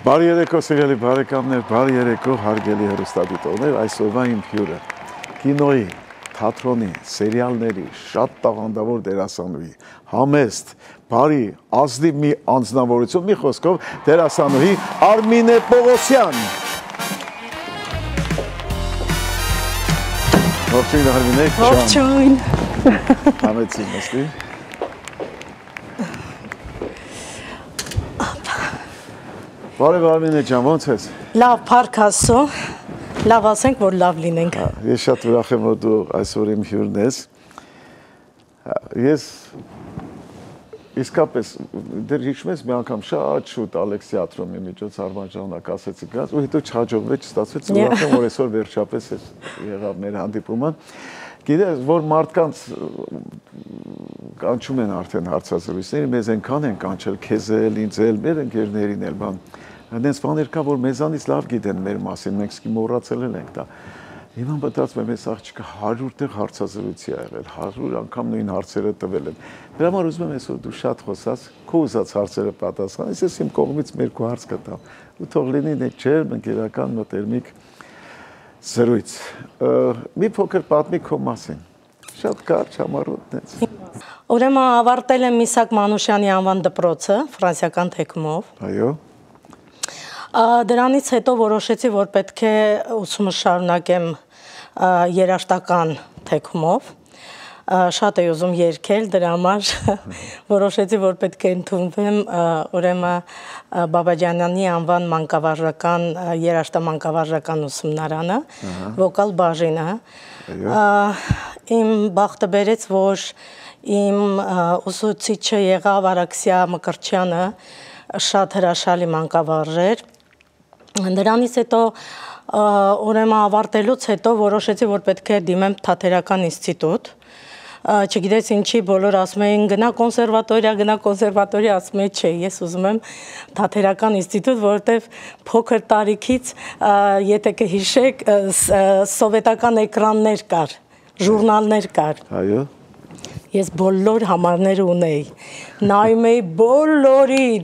Բարի երեկո սիրելի բարեկամներ, բարի երեկո հարգելի հեռուստադիտողներ, այսօրվա իմ հյուրը կինոյի, թատրոնի, սերիալների շատ տաղանդավոր դերասանուհի, համեստ, բարի, ազնիվ մի անձնավորություն, մի խոսքով դերասանուհի Արմինե Պողոսյան։ Ողջույն Արմինե, ողջույն։ Համեցին նստի։ Բարև Արմինե ջան, ո՞նց ես։ Լավ, փառք Աստծո, լավ ասենք, որ լավ լինենք։ Ես շատ ուրախ եմ, որ դու այսօր իմ հյուրն ես։ Ես իսկապես դեռ հիշում ես մի անգամ շատ շուտ Ալեքս թատրոնի միջոցառման ժամանակ ասեցի գազ ու հետո չհաջողվեց, չստացվեց, ուրախ եմ, որ այսօր վերջապես եղավ մեր հանդիպումը։ Գիտես, որ մարդկանց կանչում են արդեն հարցազրույցների, մեզ այնքան են կանչել, քեզ էլ, ինձ էլ, մեր ընկերներին էլ, բան։ Այնպես բաներ կա, որ մեզանից լավ գիտեն մեր մասին, մենք սկի մոռացել ենք դա։ Հիմա մտածում եմ, այս աղջիկը 100 տեղ հարցազրույցի ա եղել, 100 անգամ նույն հարցերը տվել են։ Դրա համար ուզում եմ այսօր դու շատ խոսած, քո ուզած հարցերը պատասխանես, ես իմ կողմից մեր քո հարց կտամ։ Ու թող լինի ջերմ ընկերական մտերմիկ զրույց։ Մի փոքր պատմի քո մասին։ Շատ կարճ համառոտ։ Ուրեմն ավարտել եմ Միսակ Մանուշյանի անվան դպրոցը ֆրանսիական թեկումով։ Այո։ Դրանից հետո որոշեցի, որ պետք է ուսումը շարունակեմ երաժշտական թեկումով։ Շատ էի ուզում երգել, դրա համար որոշեցի, որ պետք է ընդունվեմ ուրեմն Բաբաջանյանի անվան մանկավարժական երաժշտամանկավարժական ուսումնարանը, վոկալ բաժինը։ Իմ բախտը բերեց, որ իմ ուսուցիչը եղավ Արաքսիա Մկրտչյանը, շատ հրաշալի մանկավարժ էր։ Դրանից հետո ուրեմն ավարտելուց հետո որոշեցի, որ պետք է դիմեմ թատերական ինստիտուտ։ Չգիտես ինչի բոլոր ասում էին գնա կոնսերվատորիա, ասում էի չէ, ես ուզում եմ թատերական ինստիտուտ, որովհետև փոքր տարիքից, եթե կհիշեք, սովետական էկրաններ կար, ժուրնալներ կար։ Այո։ Ես բոլոր համարները ունեի, նայում էի բոլորին,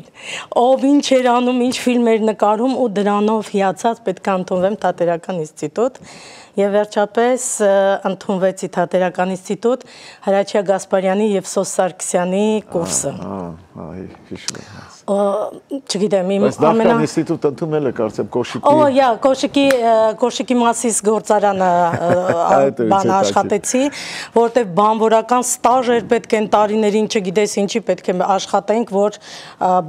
ով ինչ էր անում, ինչ ֆիլմեր նկարում ու դրանով հիացած պետք է ընդունվեմ թատերական ինստիտուտ եւ վերջապես ընդունվեցի թատերական ինստիտուտ Հրաչյա Գասպարյանի եւ Սոս Սարգսյանի կուրսը։ Հիշում եմ։ Չգիտեմ, իմ ամենա ինստիտուտ ընդունել է կարծեմ Կոշիկի։ Կոշիկի մասիս գործարանը բան աշխատեցի, որտեղ բանվորական ստաժ էր պետք է տարիներին, չգիտես ինչի պետք է աշխատենք, որ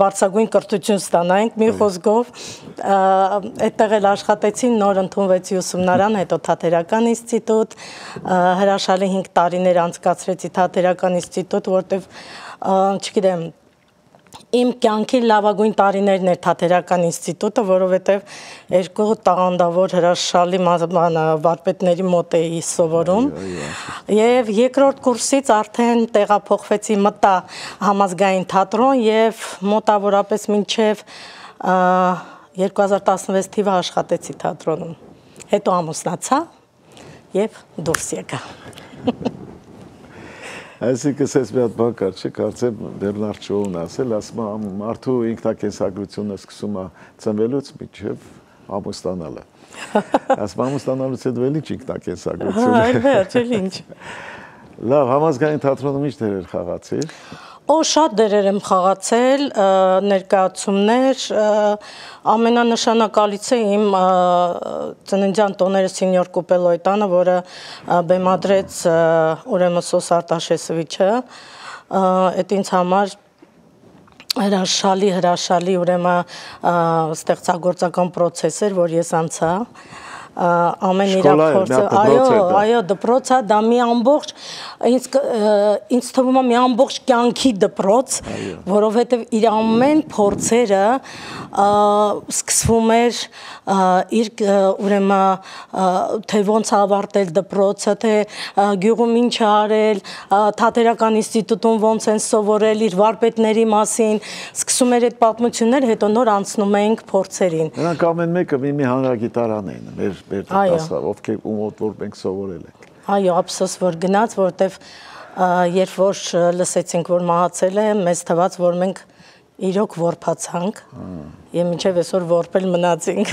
բարձրագույն կրթություն ստանայինք, մի խոսքով այդտեղ էլ աշխատեցի, նոր ընդունվեցի ուսումնարան, հետո թատերական ինստիտուտ, հրաշալի 5 տարիներ անցկացրեցի թատերական ինստիտուտ, որտեղ չգիտեմ իմ կյանքի լավագույն տարիներն էր թատերական ինստիտուտը, որովհետև երկու տաղանդավոր հրաշալի վարպետների մոտ էի սովորում եւ երկրորդ կուրսից արդեն տեղափոխվեցի մտա համազգային թատրոն եւ մոտավորապես մինչեւ 2016 թիվը աշխատեցի թատրոնում, հետո ամուսնացա եւ դուրս եկա։ Այսինքն ես մի հատ բան կար, չէ՞, կարծեմ Բերնարդ Շոուն ասել, ասում է մարդու ինքնակենսագրությունը սկսում է ծնվելուց մինչև ամուսնանալը։ Ասում ամուսնանալուց հետո էլ ինչ ինքնակենսագրություն։ Այլ վերջ, էլ ինչ։ Լավ, համազգային թատրոնում ինչ դերեր խաղացիր։ Շատ դերեր եմ խաղացել, ներկայացումներ, ամենանշանակալիցը իմ ծննդյան տոները Սինյոր Կուպելոյտանը, որը բեմադրեց ուրեմն Սոս Արտաշեսովիչը, այդ ինձ համար հրաշալի ուրեմն ստեղծագործական պրոցես էր, որ ես անցա, ամեն իրափորձը, այո, դպրոցը, դա մի ամբողջ, ինձ թվում է մի ամբողջ կյանքի դպրոց, որովհետև իր ամեն փորձերը սկսվում էր իր ուրեմն թե ոնց ավարտել դպրոցը, թե գյուղում ինչ արել, թատերական ինստիտուտում ոնց են սովորել իր վարպետների մասին, սկսում էր այդ պատմությունները, հետո նոր անցնում էինք փորձերին։ Նրանք ամեն մեկը մի հանրագիտարան էին, մեր դասավ, ովքեր ումոտ որ մենք սովորել ենք։ Այո, ափսոս որ գնաց, որովհետև երբ որ լսեցինք, որ մահացել է, մեզ թվաց, որ մենք իրոք որփացանք եւ մինչեւ այսօր որպել մնացինք։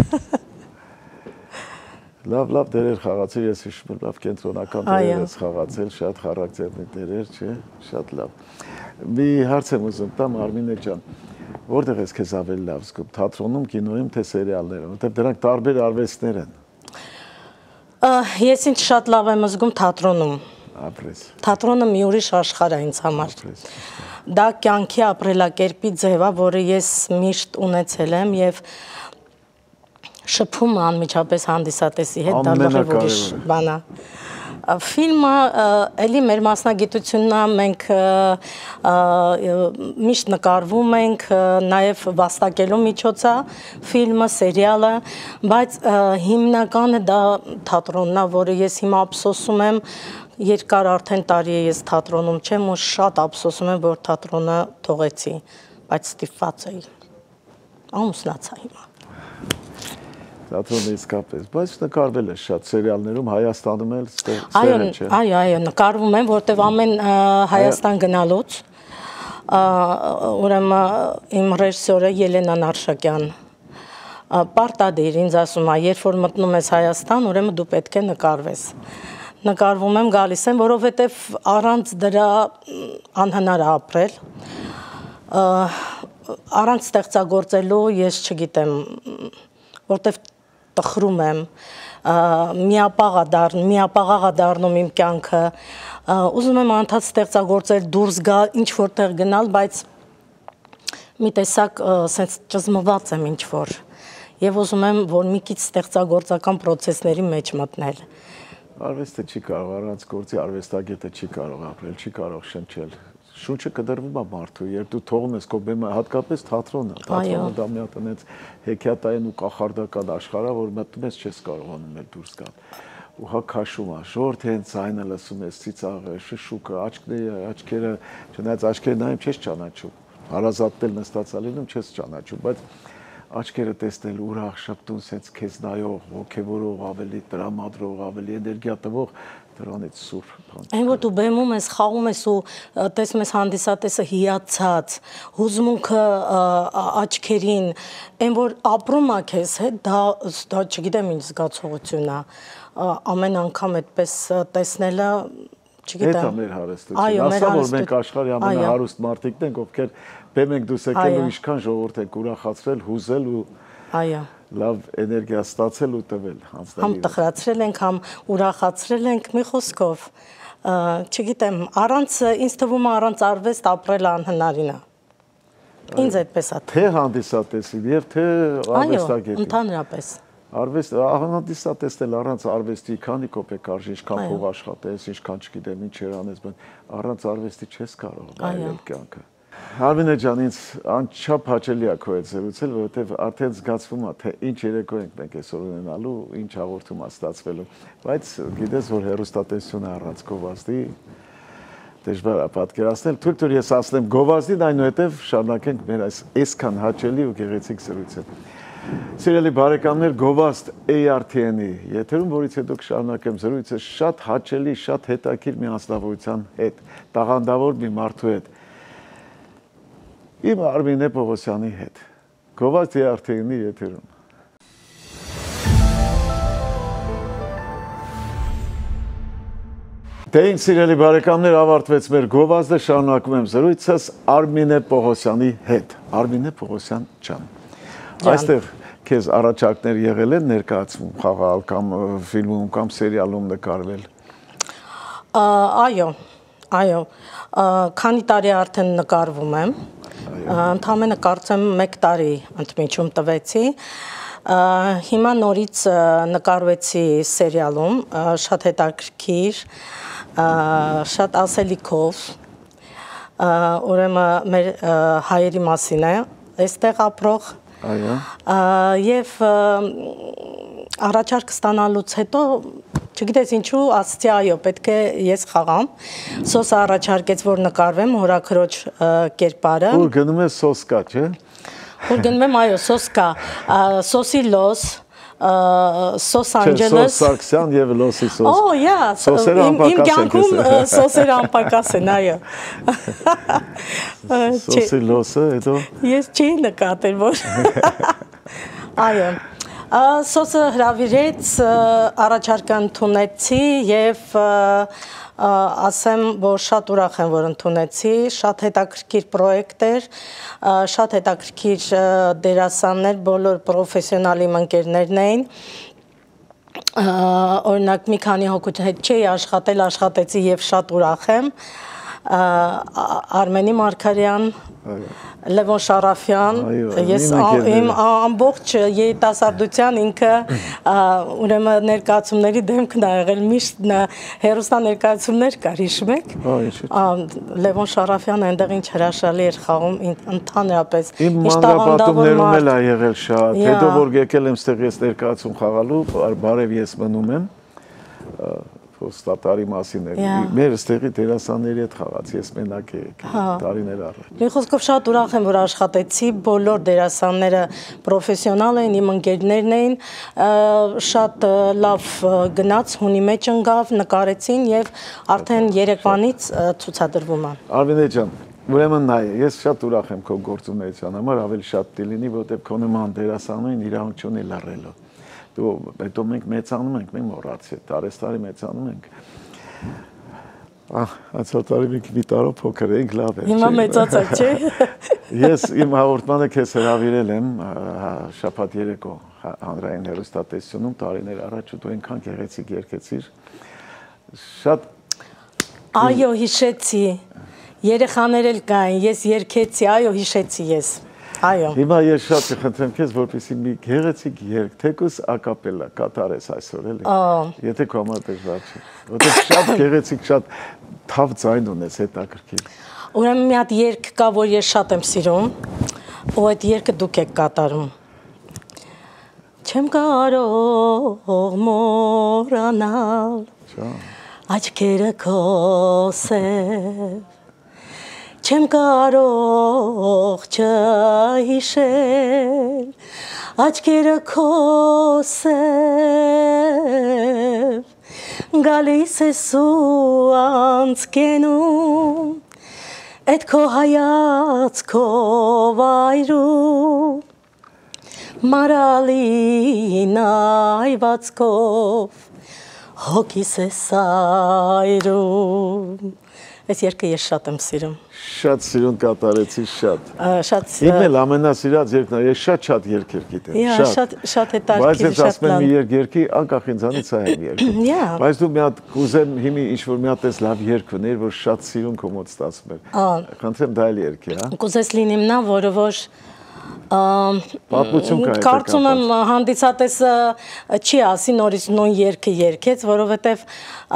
Լավ դերեր խաղացել, ես հիշում եմ, լավ կենտրոնական դերեր ես խաղացել, շատ խարակտերնիկ դերեր, չէ, շատ լավ։ Մի հարց եմ ուզում տամ, Արմինե ջան, որտեղ ես քեզ ավելի լավ զգում, թատրոնում, կինոյում, թե սերիալներում, որտեղ դրանք տարբեր արվեստներ են։ Ես ինձ շատ լավ եմ զգում թատրոնում։ Ապրես։ Թատրոնը մի ուրիշ աշխարհ է ինձ համար։ Դա կյանքի ապրելակերպի ձև է, որը ես միշտ ունեցել եմ եւ շփումը անմիջապես հանդիսատեսի հետ դա լրիվ ուրիշ բան է։ Ֆիլմը էլի մեր մասնագիտությունն է, մենք միշտ նկարվում ենք, նաև վաստակելու միջոց է ֆիլմը, սերիալը, բայց հիմնականը դա թատրոնն է, որը ես հիմա ափսոսում եմ, երկար արդեն տարի է ես թատրոնում չեմ ու շատ ափսոսում եմ, որ թատրոնը թողեցի, բայց ստիպված էի, ամուսնացա հիմա։ Թատրոնը իսկապես, բայց նկարվել է շատ սերիալներում, Հայաստանում էլ սերը չէ։ Այո, նկարվում եմ, որտեվ ամեն Հայաստան գնալուց, ուրեմն իմ ռեժիսորը Ելենան Արշակյան պարտադիր ինձ ասում է, երբ որ մտնում ես Հայաստան, ուրեմն դու պետք է նկարվես։ Նկարվում եմ, գալիս եմ, որովհետև առանց դրա անհնար է ապրել, առանց ստեղծագործելու ես չգիտեմ, որտեվ տխրում եմ, միապաղ դառնում իմ կյանքը, ուզում եմ անդադ ստեղծագործել, դուրս գալ, ինչ որտեղ գնալ, բայց մի տեսակ սենց ճզմված եմ ինչ որ, եւ ուզում եմ, որ մի քիչ ստեղծագործական պրոցեսների մեջ մտնել։ Արվեստը չի կարող, առանց գործի արվեստագետը չի կարող ապրել, չի կարող շնչել։ Շունչը կդրվում է մարդու, երբ դու թողում ես քո բեմը, հատկապես թատրոնը դա մի հատ այնց հեքիաթային ու կախարդական աշխարհ է, որ մտնում ես չես կարողանում էլ դուրս գալ։ Ու հա քաշում է, շորթ հենց ձայնը լսում ես, ծիծաղը, շշուկը, աչքերը, չնայած աչքերը նայում չես ճանաչում, հարազատել նստած ալինում չես ճանաչում, բայց աչքերը տեսնել ուրախ, շփտուն, սենց քեզ նայող, ոգևորող, ավելի տրամադրող, ավելի էներգիա տվող, դրանից սուրբ բան։ Այն որ դու բեմում ես, խաղում ես ու տեսնում ես հանդիսատեսը հիացած, հուզմունքը աչքերին, այն որ ապրում է քեզ հետ, դա չգիտեմ ինչ զգացողություն է, ամեն անգամ այդպես տեսնելը, չգիտեմ։ Դա մեր հարստությունն է, ասա որ մենք աշխարհի ամենահարուստ մարդիկն ենք, ովքեր բեմ ենք դուս եկել ու ինչքան ժողովուրդ ենք ուրախացրել, հուզել ու լավ էներգիա ստացել ու տվել հանձնել։ Համ տխրացրել ենք, համ ուրախացրել ենք, մի խոսքով, չգիտեմ, առանց ինձ թվում է առանց արվեստ ապրել անհնարին է։ Ինձ այդպես է։ Թե հանդիսատեսին եւ թե արվեստագետին։ Այո, ընդհանրապես։ Արվեստ հանդիսատեսն էլ առանց արվեստի քանի կոպեկ արժի, ինչքան փող աշխատես, ինչքան չգիտեմ ինչեր անես, բայց առանց արվեստի չես կարող այլ կյանքը։ Արմինե ջան, ինձ անչափ հաճելի է քո հետ զրուցել, որովհետև արդեն զգացվում է, թե ինչ երեկո ենք մենք այսօր ունենալու, ինչ հաղորդում է ստացվելու, բայց գիտես, որ հեռուստատեսությունը առանց գովազդի դժվար է պատկերացնել։ Թույլ տուր ես ասեմ գովազդին, այնուհետև շարունակենք մեր այսքան հաճելի ու գեղեցիկ զրույցը։ Սիրելի բարեկամներ, գովազդ ARTN-ի եթերում, որից հետո կշարունակեմ զրույցը շատ հաճելի, շատ հետաքրքիր մի անձնավորության հետ, տաղանդավոր մի մարդու հետ։ Իմ Արմինե Պողոսյանի հետ։ Գովազդ ARTN-ի եթերում։ Դե ինձ սիրելի բարեկամներ, ավարտվեց մեր գովազդը, շարունակում եմ զրույցս Արմինե Պողոսյանի հետ։ Արմինե Պողոսյան ջան։ Այստեղ քեզ առաջարկներ եղել են ներկայացվում խաղալ կամ ֆիլմում կամ սերիալում նկարվել։ Այո, քանի տարի արդեն նկարվում եմ, ընդամենը կարծեմ 1 տարի ընդմիջում տվեցի, հիմա նորից նկարվեցի սերիալում, շատ հետաքրքիր, շատ ասելիքով, ուրեմն մեր հայերի մասին է, այստեղ ապրող, եւ առաջարկ ստանալուց հետո չգիտես ինչու ասացի այո պետք է ես խաղամ սոսը առաջարկեց որ նկարվեմ հորաքրոջ կերպարը Ուր գնում ես սոս կա չէ Որ գնում եմ այո սոս կա սոսի լոս Սոս Անջելես։ Սոս Սարգսյան եւ Լոսի սոս։ Oh, yeah, իմ կյանքում սոսերը անպակաս են, այո։ Սոսի լոսը, հետո։ Ես չի նկատել, որ։ Այո։ Սոսը հրավիրեց, առաջարկը ընդունեցի եւ ասեմ, որ շատ ուրախ եմ, որ ընդունեցի, շատ հետաքրքիր պրոյեկտ էր, շատ հետաքրքիր դերասաններ, բոլոր պրոֆեսիոնալ իմ ընկերներն էին, օրինակ մի քանի հոգու հետ չէի աշխատել, աշխատեցի եւ շատ ուրախ եմ, Արմենի Մարգարյան, Լևոն Շարաֆյան, ես իմ ամբողջ երիտասարդության ինքը ուրեմն ներկայացումների դեմքն ա եղել, միշտ հեռուստա ներկայացումներ կար, հիշում եք։ Լևոն Շարաֆյանը այնտեղ ինչ հրաշալի էր խաղում, ընդհանրապես։ Իմ մանրապատումներում էլ ա եղել շատ, հետո որ եկել եմ ստեղ ես ներկայացում խաղալու, բարև ես մնում եմ, Ստատարի մասին էր, մեր ստեղի դերասանների հետ խաղաց, ես մենակ տարիներ առաջ։ Մի խոսքով շատ ուրախ եմ, որ աշխատեցի, բոլոր դերասանները պրոֆեսիոնալ էին, իմ ընկերներն էին, շատ լավ գնաց, հունի մեջ ընկավ, նկարեցին եւ արդեն երեկվանից ցուցադրվում է։ Արմինե ջան, ուրեմն նայ, ես շատ ուրախ եմ քո գործունեության համար, ավելի շատ դիլինի, որտեղ քո նման դերասանուհին իրավունք չունի լռելու։ Դու հետո մենք մեծանում ենք, մենք մոռացի, տարեստարի մեծանում ենք։ Անցյալ տարի մի տարով փոքր էինք, լավ է։ Հիմա մեծացած չէ։ Ես իմ հաղորդմանը քեզ հրավիրել եմ շաբաթ երեկո հանրային հեռուստատեսությունում տարիներ առաջ ու դու այնքան գեղեցիկ երգեցիր։ Շատ Այո, հիշեցի։ Երեխաներ էլ կային, ես երգեցի, այո, հիշեցի ես։ Այո։ Հիմա ես շատ կխնդրեմ քեզ, որպեսզի մի գեղեցիկ երգ, թեկուզ ակապելա կատարես այսօր, էլի։ Եթե քո համար դժվար չի, որտեղ շատ գեղեցիկ, շատ թավ ձայն ունես, հետաքրքիր։ Ուրեմն մի հատ երգ կա, որ ես շատ եմ սիրում, ու այդ երգը դուք եք կատարում։ Չեմ կարող մոռանալ աչքերը քո սև Չեմ կարող չհիշել աչքերը քո սև գալիս ես ու անցկենում Էդ քո հայացքով այրում մարալին այվածքով հոգիս ես այրում Այս երգը ես շատ եմ սիրում Շատ սիրուն կատարեցի, շատ Շատ Իմ էլ ամենասիրած երգն է, ես շատ երգեր գիտեմ Շատ հետաքրքիր, Բայց ես ասում եմ մի երգի, անկախ ինձանից է եմ երգում Բայց դու մի հատ կուզեմ հիմի ինչ-որ մի հատ ես լավ երգ ուներ, որ շատ սիրուն քո մոտ ստացվում էր Խնդրեմ դա էլ երգի, հա Կուզես լինիմ նա, որը որ Պատմություն կա Կարծում եմ հանդիսատեսը չի ասի նորից նույն երգը երգեց, որովհետև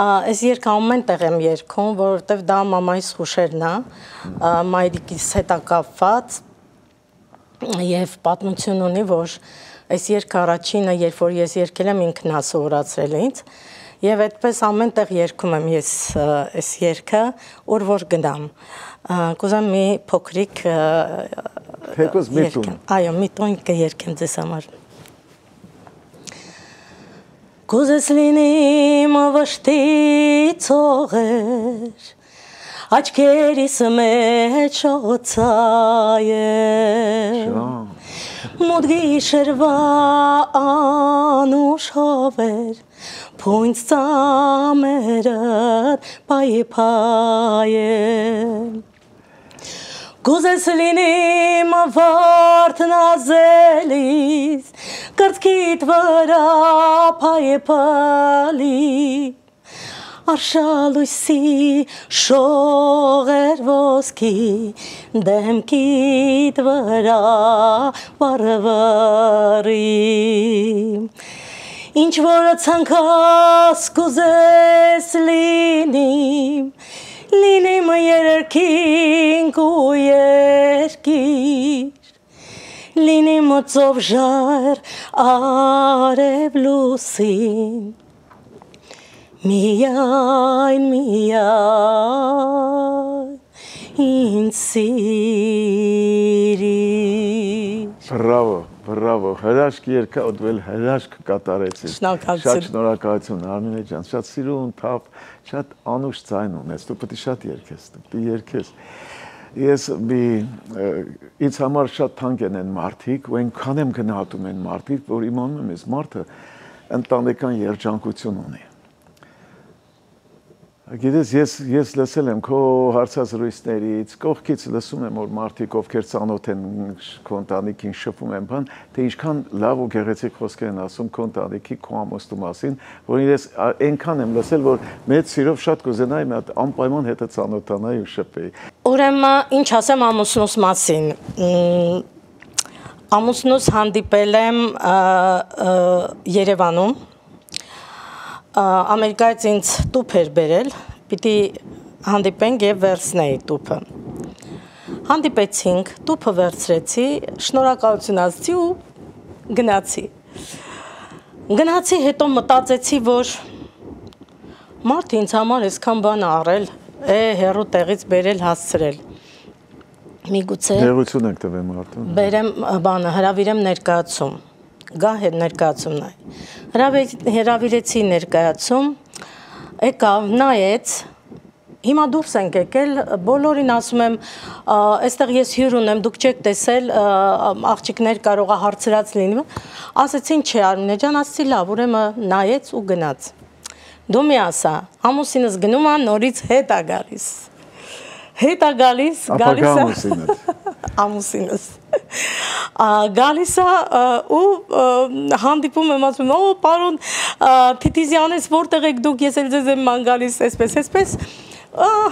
այս երգը ամեն տեղ եմ երգում, որովհետև դա մամայիս հուշերն է, մայրիկիս հետ է կապված եւ պատմություն ունի, որ այս երգը առաջինը, երբ որ ես երգել եմ, ինքն է սովորացրել ինձ եւ այդպես ամեն տեղ երգում եմ ես այս երգը, ուր որ գնամ։ Կուզեմ մի փոքրիկ Թեկոս մի տուն։ Այո, մի տուն կերքեմ ձեզ համար։ Կուզես լինիմ վշտի ծողեր, աչքերիս մեջ օծայեր, մոտ գիշերվա անուշ հովեր, փույնց ծամերդ պայեպայեր, Կուզես լինիմ վարդն ազելիս, կրծքիդ վրա պայեպալի, Արշալույսի շողեր ոսկի, դեմքիդ վրա վարվարի, Ինչ որ ցանկաս կուզես լինիմ, Լինիմ երկինք ու երկիր, Լինիմ ծով ժայռ արև լուսին, Միայն ինձ սիրիր։ Բրավո, Բրավո, հրաշք երկա, դու էլ հրաշք կատարեցիր։ Շատ շնորհակալություն Արմինե ջան, շատ սիրուն, թափ, շատ անուշ ձայն ունես, դու պետք է շատ երգես, դու երգես։ Ես ինձ համար շատ թանկ են այն մարդիկ, ու այնքան եմ գնահատում այն մարդիկ, որ իմանում եմ, այս մարդը ընտանեկան երջանկություն ունի։ Գիտես, ես լսել եմ քո հարցազրույցներից, կողքից լսում եմ, որ մարդիկ, ովքեր ծանոթ են քո ընտանիքին, շփում են բան, թե ինչքան լավ ու գեղեցիկ խոսքեր են ասում քո ընտանիքի, քո ամուսնու մասին, որ ես այնքան եմ լսել, որ մեծ սիրով շատ կուզենայի մի հատ անպայման հետը ծանոթանայի ու շփեի։ Ուրեմն, ինչ ասեմ ամուսնուս մասին։ Ամուսնուս հանդիպել եմ Երևանում։ Ամերիկայից ինձ տուփ էր բերել, պիտի հանդիպենք եւ վերցնեի տուփը։ Հանդիպեցինք, տուփը վերցրեցի, շնորհակալություն ասացի ու գնացի։ Գնացի, հետո մտածեցի, որ մարդը ինձ համար այսքան բան առել, հեռու տեղից բերել, հասցրել։ Միգուցե Դեղություն եք տվել մարդուն։ Բերեմ բանը, հրավիրեմ ներկայացում։ Գա հետ ներկայացումն է։ Հրավիրեցի ներկայացում, եկավ, նայեց, հիմա դուրս ենք եկել, բոլորին ասում եմ, այստեղ ես հյուր ունեմ, դուք չեք տեսել, աղջիկներ կարող է հարցրած լինի, ասեցին չէ Արմինե ջան, ասեցի լավ, ուրեմն նայեց ու գնաց։ Դու մի ասա, ամուսինս գնում է, նորից հետ է գալիս։ Հետ է գալիս ամուսինս։ Գալիս է ու հանդիպում եմ ասում, օ, պարոն Թիտիզյանես, որտեղ եք դուք, ես էլ ձեզ եմ ման գալիս, այսպես,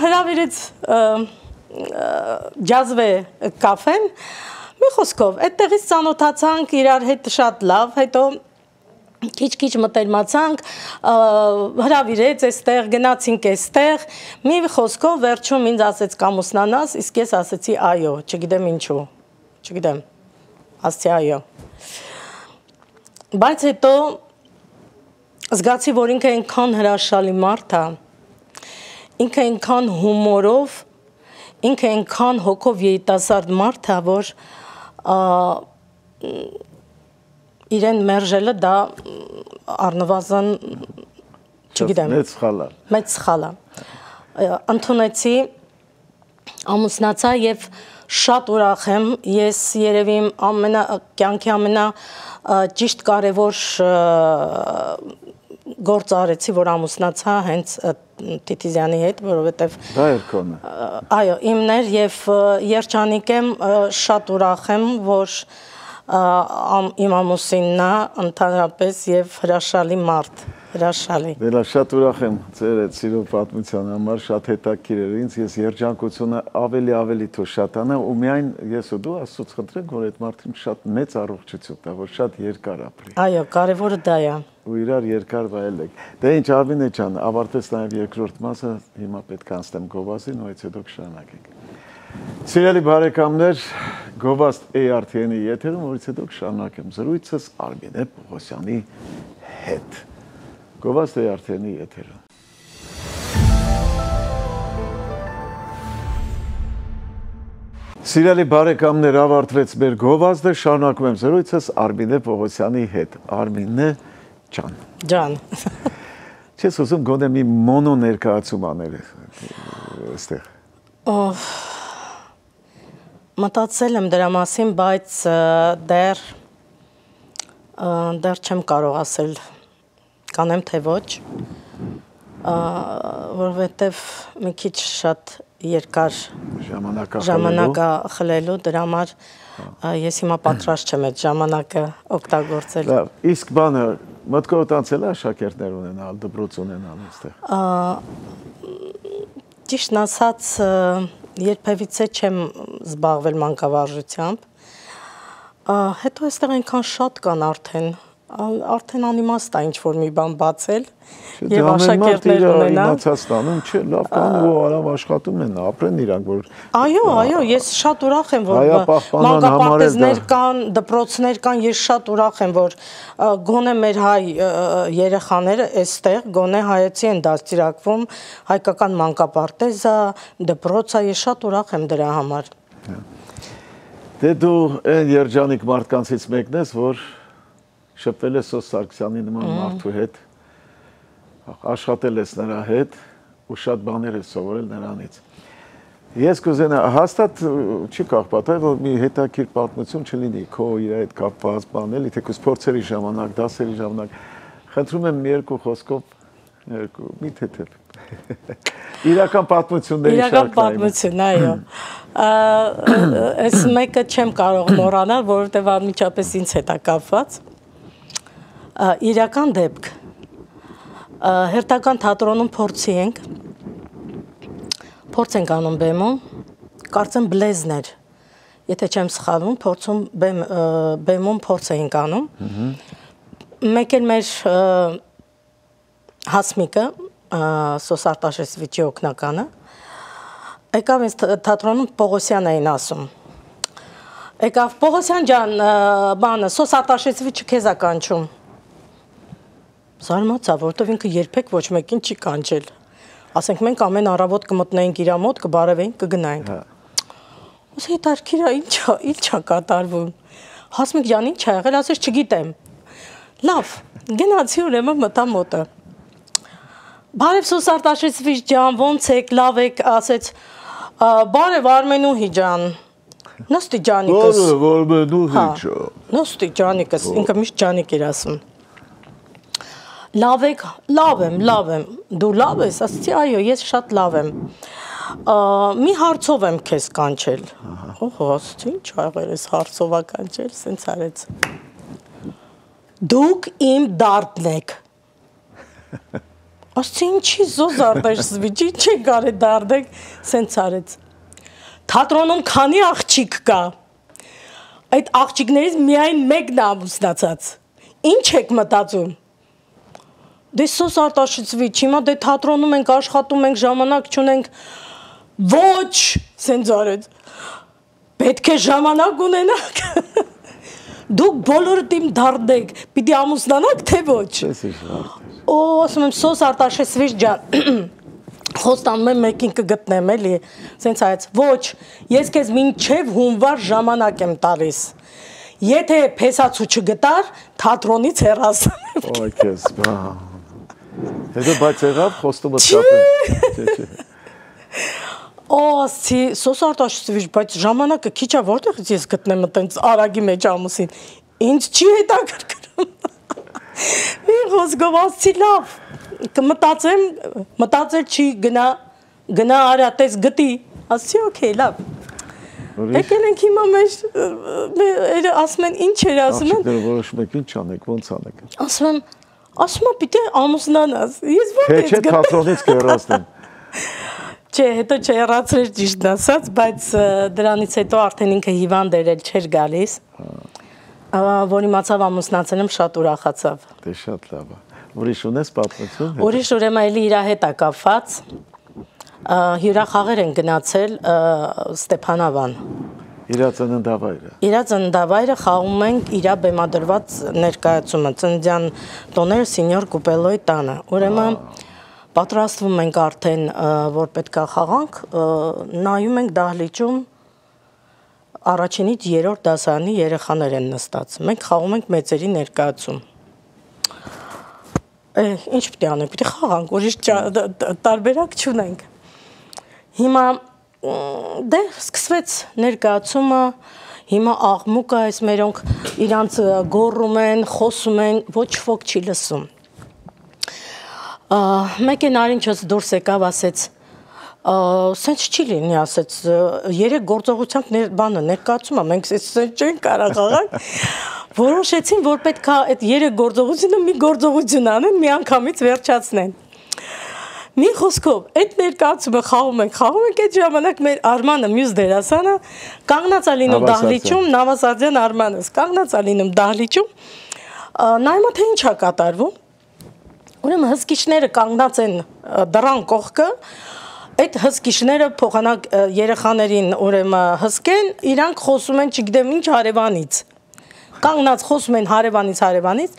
հրավիրեց ջազվե կաֆեն, մի խոսքով, այդտեղից ծանոթացանք իրար հետ շատ լավ, հետո քիչ մտերմացանք, հրավիրեց այստեղ, գնացինք այստեղ, մի խոսքով վերջում ինձ ասեց կամուսնանաս, իսկ ես ասեցի այո, չգիտեմ ինչու, չգիտեմ, ասեցի այո։ Բայց հետո զգացի, որ ինքը այնքան հրաշալի մարդ է, ինքը այնքան հումորով, ինքը այնքան հոգով երիտասարդ մարդ է, որ իրեն մերժելը դա առնվազն, չգիտեմ, մեծ սխալ է։ Ընդունեցի, ամուսնացա եւ շատ ուրախ եմ, ես երևի կյանքի ամենաճիշտ կարևոր գործ արեցի, որ ամուսնացա հենց Թիտիզյանի հետ, որովհետեւ դա էր քոնը։ Այո, իմն էր եւ երջանիկ եմ, շատ ուրախ եմ, որ իմ ամուսինն է ընդհանրապես եւ հրաշալի մարդ, հրաշալի։ Դե շատ ուրախ եմ ձեր այդ սիրո պատմության համար, շատ հետաքրքիր էր ինձ, ես երջանկությունը ավելի թող շատանա ու միայն ես ու դու Աստծուց խնդրենք, որ այդ մարդին շատ մեծ առողջություն տա, որ շատ երկար ապրի։ Այո, կարևորը դա է։ Ու իրար երկար վայելեք։ Դե ինչ Արմինե ջան, ավարտեց նաև երկրորդ մասը, հիմա պետք է անցնեմ գովազդին, ու հետո կշարունակենք։ Սիրելի բարեկամներ, Գովազդ ARTN-ի եթերում, որից հետո կշարունակեմ զրույցս Արմինե Պողոսյանի հետ։ Գովազդ ARTN-ի եթերում։ Սիրելի բարեկամներ, ավարտվեց մեր գովազդը, շարունակում եմ զրույցս Արմինե Պողոսյանի հետ։ Արմինե ջան։ Չես ուզում գոնե մի մոնո ներկայացում անել այստեղ։ Մտածել եմ դրա մասին, բայց դեռ չեմ կարող ասել, կանեմ թե ոչ, որովհետև մի քիչ շատ երկար ժամանակա խլելու, դրա համար ես հիմա պատրաստ չեմ այդ ժամանակը օգտագործել։ Լավ, իսկ բանը մտքովդ անցել է աշակերտներ ունենալ, դպրոց ունենալ այստեղ։ Ճիշտն ասած, երբևիցե չեմ զբաղվել մանկավարժությամբ, հետո այստեղ այնքան շատ կան արդեն անիմաստ է ինչ-որ մի բան բացել և աշակերտներ ունենալ։ Իմացաստանում չէ, լավ կան ու արավ աշխատում են, ապրեն իրանք, որ… Այո, ես շատ ուրախ եմ, որ մանկապարտեզներ կան, դպրոցներ կան, ես շատ ուրախ եմ, որ գոնե մեր հայ երեխաները այստեղ, գոնե հայեցի են դաստիարակվում, հայկական մանկապարտեզը, դպրոցը, ես շատ ուրախ եմ դրա համար։ Դե դու այն երջանիկ մարդկանցից մեկն ես, որ շփվել ես Սոս Սարգսյանի նման մարդու հետ, աշխատել ես նրա հետ ու շատ բաներ ես սովորել նրանից։ Ես կուզենա հաստատ չի կարող պատահել, որ մի հետաքրքիր պատմություն չլինի քո իր հետ կապված բան, էլի թեկուզ փորձերի ժամանակ, դասերի ժամանակ։ Խնդրում եմ մի երկու խոսքով մի թեթև։ Իրական պատմությունների շարքն է։ Իրական պատմություն, այո։ Այս մեկը չեմ կարող մոռանալ, որովհետև անմիջապես ինձ հետ է կապված։ Իրական դեպք։ Հերթական թատրոնում փորձ ենք անում բեմում, կարծեմ բլեզներ, եթե չեմ սխալվում, բեմում փորձ էինք անում։ Մեկ էլ մեր Հասմիկը, Սոս Արտաշեսովիչի օգնականը, եկավ ինձ թատրոնում Պողոսյան էին ասում։ Եկավ Պողոսյան ջան, բանը, Սոս Արտաշեսովիչը քեզ է կանչում։ Զարմացա, որովհետև ինքը երբեք ոչ մեկին չի կանչել։ Ասենք մենք ամեն առավոտ կմտնեինք իր մոտ, կբարևեինք, կգնայինք։ Ասա հետարքիր է, ինչ է կատարվում։ Հասմիկ ջան, ինչ ա եղել, ասես չգիտեմ։ Լավ, գնացի ուրեմն մտա մոտը։ Բարև Սոս Արտաշեսովիչ ջան, ոնց եք, լավ եք, ասեց, բարև Արմենուհի ջան, նստի ջանիկս։ Բարև Արմենուհի ջան։ Նստի ջանիկս, ինքը միշտ ջանիկ էր ասում։ Լավ եք, լավ եմ, դու լավ ես, ասեցի, այո, ես շատ լավ եմ, մի հարցով եմ քեզ կանչել, ասեցի, ինչ աղեր ես հարցով ա կանչել, սենց արեց, դուք իմ դարդն եք, ասեցի, ինչի Սոս Արտաշեսովիչ, ինչ եք արել դարդ եք, սենց արեց, թատրոնում քանի աղջիկ կա, այդ աղջիկներից միայն մեկն է ամուսնացած, ինչ եք մտածում, դե Սոս Արտաշեսովիչ, հիմա դե թատրոնում ենք, աշխատում ենք, ժամանակ չունենք, ոչ, սենց արեց, պետք է ժամանակ ունենաք, դուք բոլորդ իմ դարդ եք, պիտի ամուսնանաք, թե ոչ, ասում եմ, Սոս Արտաշեսովիչ ջան, խոստանում եմ մեկին կգտնեմ, էլի, սենց արեց, ոչ, ես քեզ մինչև հունվար ժամանակ եմ տալիս, եթե փեսացու չգտար, թատրոնից հեռացնեմ։ Ոյ քեզ, հետո բայց եղավ խոստումը չկապել։ Ասի, Սոս Արտաշեսովիչ, բայց ժամանակը քիչ է, որտեղից ես գտնեմ այտենց արագի մեջ ամուսին։ Ինձ չի հետաքրքրում։ Մի խոսքով ասի լավ, կմտածեմ, մտածել չի գնա արա, տես գտի։ Ասի օքեյ, լավ։ Եկել ենք հիմա մեջ, ասում են ինչ էր ասում են։ Աղջիկները որոշում եք ինչ անեք, ոնց անեք։ Ասում եմ պիտի ամուսնանաս, ես որտե՞ց գտեմ։ Չէ, թատրոնից կհեռացնեմ։ Չէ, հետո չհեռացրեր ճիշտ ասած, բայց դրանից հետո արդեն ինքը հիվանդ էր, չէր գալիս, որ իմացավ ամուսնացել եմ, շատ ուրախացավ։ Դե շատ լավ է։ Ուրիշ ունես պատմություն։ Ուրիշ ուրեմն էլի իր հետ է կապված, հյուրախաղեր են գնացել Ստեփանավան։ Իրա ծննդավայրը։ Իրա ծննդավայրը խաղում ենք իրա բեմադրված ներկայացումը, ծննդյան տոները Սինյոր Կուպելոյի տանը։ Ուրեմն պատրաստվում ենք արդեն, որ պետք է խաղանք, նայում ենք դահլիճում առաջինից երրորդ դասարանի երեխաներ են նստած։ Մենք խաղում ենք մեծերի ներկայացում։ Ինչ պիտի անենք, պիտի խաղանք, ուրիշ տարբերակ չունենք։ Հիմա դե սկսվեց ներկայացումը, հիմա աղմուկ է, այս մերոնք իրանց գոռում են, խոսում են, ոչ ոք չի լսում։ Մեկ է Նարինչոց դուրս եկավ, ասեց, սենց չի լինի, ասեց, երեք գործողությամբ բանը ներկայացումը, մենք սենց չենք կարող խաղալ, որոշեցին, որ պետք է այդ երեք գործողությունը մի գործողություն անեն, մի անգամից վերջացնեն։ Մի խոսքով, այդ ներկայացումը խաղում ենք, այդ ժամանակ մեր Արմանը, մյուս դերասանը, կանգնած է լինում դահլիճում, Նավասարդյան Արմանս, կանգնած է լինում դահլիճում, նայում թե ինչ է կատարվում, ուրեմն հսկիչները կանգնած են դռան կողքը, այդ հսկիչները փոխանակ երեխաներին ուրեմն հսկեն, իրանք խոսում են, չգիտեմ ինչ հարևանից, կանգնած խոսում են հարևանից,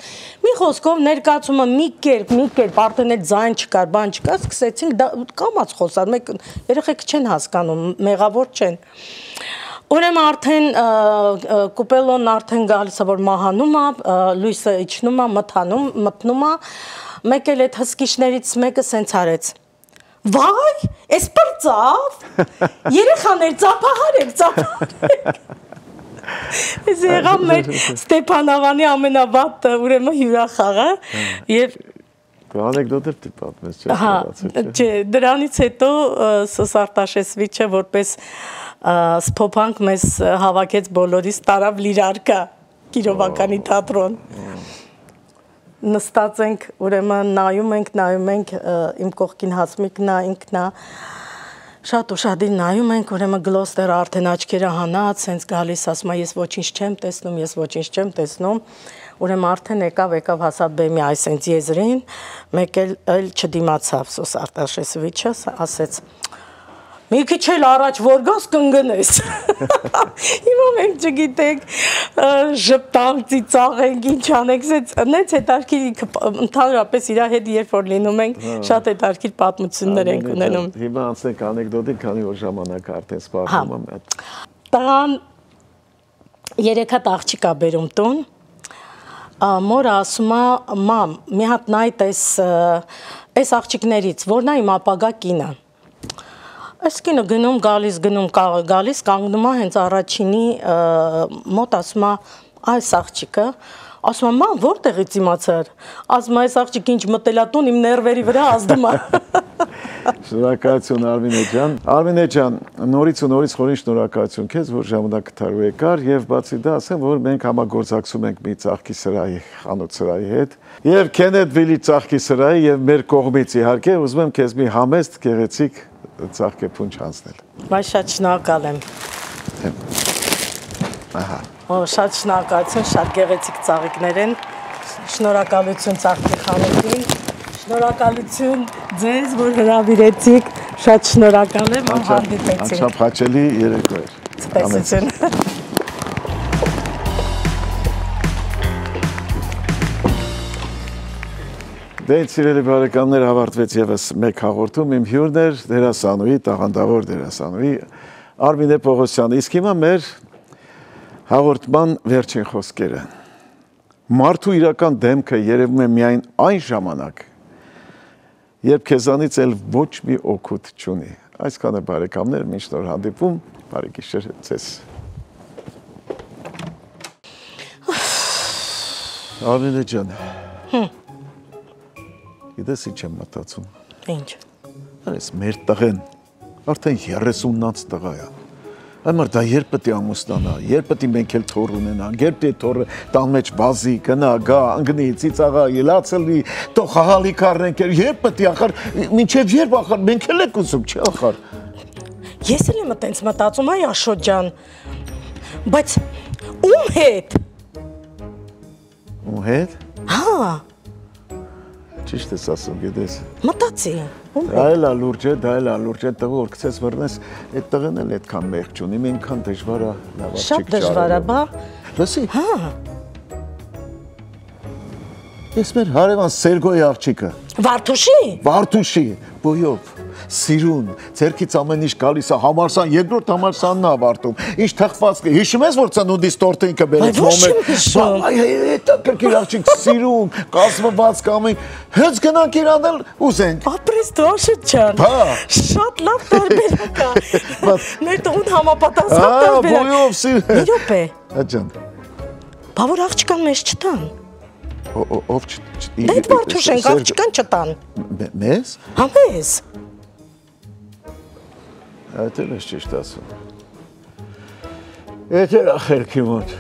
մի խոսքով ներկայացումը մի կերպ, արդեն այդ ձայն չկար, բան չկար, սկսեցինք կամաց խոսալ, երեխեք չեն հասկանում, մեղավոր չեն, Ուրեմն արդեն կուպելոն արդեն գալիս է որ մահանում է, լույսը իջնում է, մթնում է, մեկ էլ այդ հսկիչներից մեկը սենց արեց։ Վայ, էս պրծավ, երեխաներ ծափահարեք։ Ես եղավ մեր Ստեփանավանի ամենավատ ուրեմն հյուրախաղը եւ Անեկդոտ էր պատմես, չէ՞։ Չէ, դրանից հետո Սոսարտաշեսվիչը որպես սփոփանք մեզ հավաքեց բոլորիս տարավ Լիրարկա Կիրովականի թատրոն։ Նստած ենք, ուրեմն նայում ենք, իմ կողքին Հասմիկն է, ինքն է, շատ ուշադիր նայում ենք, ուրեմն Գլոստերը արդեն աչքերը հանած, հենց գալիս ասում է ես ոչինչ չեմ տեսնում, ուրեմն արդեն եկավ հասավ բեմի այսենց եզրին, մեկ էլ չդիմացավ Սոսարտաշեսվիչը, ասեց մի քիչ էլ առաջ որ գաս կընկնես։ Հիմա մենք չգիտենք ժպտանք, ծիծաղենք, ինչ անենք, նենց հետարքիր ընդհանրապես իր հետ երբ որ լինում ենք, շատ հետարքիր պատմություններ ենք ունենում։ Հիմա անցնենք անեկդոտին, քանի որ ժամանակը արդեն սպառնում է։ Տղան 3 հատ աղջիկ ա բերում տուն, մորը ասում է մամ, մի հատ նայ այս աղջիկներից, որն է իմ ապագա կինը։ Այս կինը գնում, գալիս, կանգնում է հենց առաջինի մոտ, ասում է այս աղջիկը, ասում է ման որտեղից իմացար, ասում է այս աղջիկը ինչ մտել է տուն, իմ ներվերի վրա ազդում է։ Շնորհակալություն Արմինե ջան։ Արմինե ջան, նորից ու նորից խորին շնորհակալություն քեզ, որ ժամանակ գտարու եկար եւ բացի դա ասեմ, որ մենք համագործակցում ենք մի ծաղկի սրահի, խանութ սրահի հետ եւ Քենեթվիլի ծաղկի սրահի եւ մեր կողմից իհարկե ուզում եմ քեզ մի համեստ գեղեցիկ ծաղկե փունջ հանձնել։ Բայց շատ շնորհակալ եմ։ Ահա։ Շատ շնորհակալություն, շատ գեղեցիկ ծաղիկներ են։ Շնորհակալություն ծաղկի խանութին։ Շնորհակալություն ձեզ, որ հրավիրեցիք, շատ շնորհակալ եմ, որ հանդիպեցինք։ Անչափ հաճելի երեկո էր։ Ցտեսություն։ Դե սիրելի բարեկամներ, ավարտվեց եւս մեկ հաղորդում, իմ հյուրն էր դերասանուհի, տաղանդավոր դերասանուհի Արմինե Պողոսյանը։ Իսկ հիմա մեր հաղորդման վերջին խոսքերը։ Մարդու իրական դեմքը երևում է միայն այն ժամանակ, երբ քեզանից էլ ոչ մի օգուտ չունի։ Այսքանը բարեկամներ, մինչ նոր հանդիպում, բարի գիշեր ձեզ։ Արմինե ջան։ Գիտես ինչ եմ մտածում։ Ինչ։ Այս մեր տղեն արդեն 30-ից տղա է։ Այմար դա երբ պետք է ամուսնանա, երբ պետք է մենք էլ թոռ ունենանք, երբ պետք է թոռը տան մեջ բազի, գնա, գա, անգնի, ծիծաղա, ելացելի, թող խաղալի կառնենք, երբ պետք է ախր, մինչև երբ ախր մենք էլ ենք ուզում, չի ախր։ Ես էլ եմ այտենց մտածում, այ Աշոտ ջան։ Բայց ում հետ։ Ում հետ։ Հա։ Ճիշտ ես ասում, գիտես։ Մտածի։ Դա էլ է լուրջ է, տղը որ գցես վրնես, այդ տղեն էլ այդքան մեղք չունի, ինքան դժվար է, լավ չիկ չարել։ Շատ դժվար է, բա։ Լսի։ Հա։ Ես մեր հարևան Սերգոյի աղջիկը։ Վարդուշի, բոյով, սիրուն, ձերքից ամեն ինչ գալիս է, համարսան, երկրորդ համարսանն է ավարտում, ինչ թխվածք է, հիշում ես, որ ծնունդիս տորտը ինքը բերեց կրկիր աղջիկ, սիրուն, կազմված կամին, հենց գնանք իրանել ուզենք։ Ապրես դու Աշոտ ջան, շատ լավ տարբերակ է, մեր տղուն համապատասխան տարբերակ։ Բոյով, սիրուն։ Մի րոպե։ Աջան։ Բա որ աղջկան մեզ չտան։ Ով Այդ Վարդուշենք աղջկան չտան։ Մեզ։ Հա մեզ։ Այդ էլ ես ճիշտ ասում։ Այդ էլ ախելքի մոտ։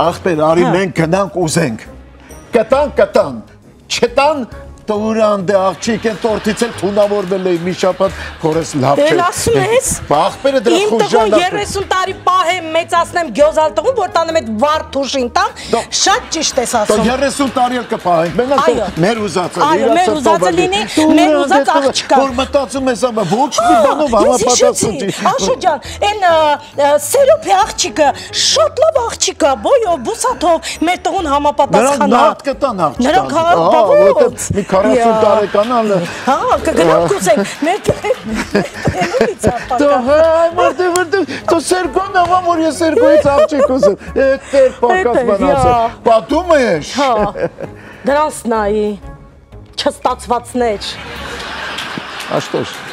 Աղբեր, արի մենք գնանք ուզենք։ Կտան, չտան, տուրան դե աղջիկ են տորտից էլ թունավորվել էի մի շաբաթ, հորես լավ չէ։ Դել ասում ես։ Աղբերը դրա խուժան։ Իմ տղուն 30 տարի պահեմ մեծացնեմ գյոզալ տղուն, որ տանեմ այդ Վարդուշին տան, շատ ճիշտ ես ասում։ 30 տարի էլ կպահենք, մենք մեր ուզածը։ Այո, մեր ուզածը լինի, մեր ուզած աղջկա։ Որ մտածում ես ամա ոչ մի բանով համապատասխան չի։ Աշոտ ջան, այն Սերոփի աղջիկը շատ լավ աղջիկ է, բոյով, բուսաթով, մեր տղուն համապատասխան է։ Նրանք կտան աղջկան։ Նրանք 40 տարեկանալը։ Հա, կգնամ կուսենք, մեր տենումից որտե դու Սերգոն աղամ, որ ես Սերգոյից աղջիկ ուզում, տեր պակասման ասել, պատում ես։ Հա, դրանց նայի, չստացվածներ։ Աշտոշ։